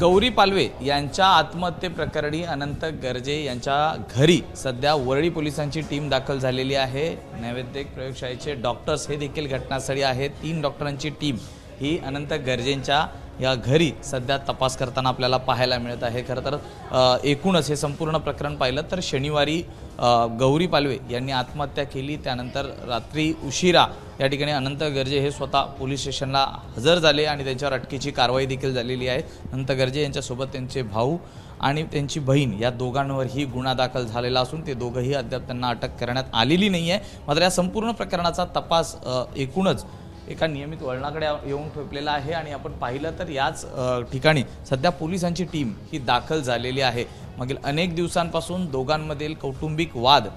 गौरी पालवे यांच्या आत्महत्येप्रकरणी अनंत गर्जे यांच्या घरी सध्या वरळी पोलिसांची टीम दाखल झालेली आहे। नैवेद्यक प्रयोगशाळेचे डॉक्टर्स हे देखील घटनास्थळी आहेत। 3 डॉक्टरांची टीम ही अनंत गर्जेंच्या या घरी सध्या तपास करताना आपल्याला पाहायला मिळत आहे। खरं तर एकूणच हे संपूर्ण प्रकरण पाहिलं तर शनिवारी गौरी पालवे यांनी आत्महत्या केली। त्यानंतर रात्री उशिरा या ठिकाणी अनंत गर्जे हे स्वतः पोलीस स्टेशनला हजर झाले आणि त्यांच्यावर अटकेची कारवाई देखील झालेली आहे। अनंत गर्जे यांच्यासोबत त्यांचे भाऊ आणि त्यांची बहीण या दोघांवरही गुन्हा दाखल झालेला असून ते दोघंही अद्याप त्यांना अटक करण्यात आलेली नाही आहे। मात्र या संपूर्ण प्रकरणाचा तपास एकूणच एका नियमित वळणाकडे येऊन ठेपलेला आहे आणि आपण पाहिलं तर याच ठिकाणी सध्या पोलिसांची टीम ही दाखल झालेली आहे। मागील अनेक दिवसांपासून दोघांमधील कौटुंबिक वाद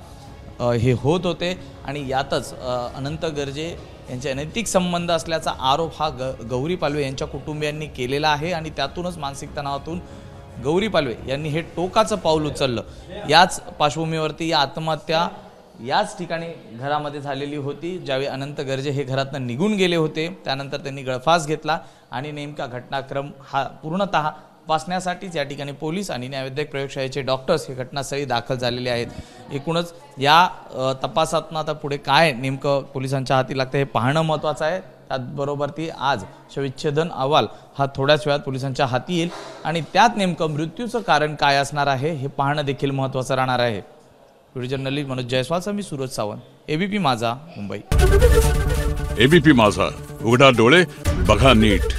हे होत होते आणि यातच अनंत गर्जे यांचे अनैतिक संबंध असल्याचा आरोप हा गौरी पालवे यांच्या कुटुंबियांनी केलेला आहे आणि त्यातूनच मानसिक तणावातून गौरी पालवे यांनी हे टोकाचं पाऊल उचललं। याच पार्श्वभूमीवरती या आत्महत्या याच ठिकाणी घरामध्ये झालेली होती। ज्यावेळी अनंत गर्जे हे घरातून निघून गेले होते त्यानंतर त्यांनी गळफास घेतला आणि नेमका घटनाक्रम हा पूर्णतः तपासण्यासाठीच या ठिकाणी पोलीस आणि नैवेद्यक प्रयोगशाळेचे डॉक्टर्स हे घटनास्थळी दाखल झालेले आहेत। एकूणच या तपासातून आता पुढे काय नेमकं पोलिसांच्या हाती लागतं हे पाहणं महत्त्वाचं आहे। त्याचबरोबर ती आज शवविच्छेदन अहवाल हा थोड्याच वेळात पोलिसांच्या हाती येईल आणि त्यात नेमकं मृत्यूचं कारण काय असणार आहे हे पाहणं देखील महत्त्वाचं राहणार आहे। व्हिडिओ जर्नलिस्ट मनोज जयस्वाल, मी सूरज सावंत, एबीपी माझा, मुंबई। एबीपी माझा, उघडा डोळे बघा नीट।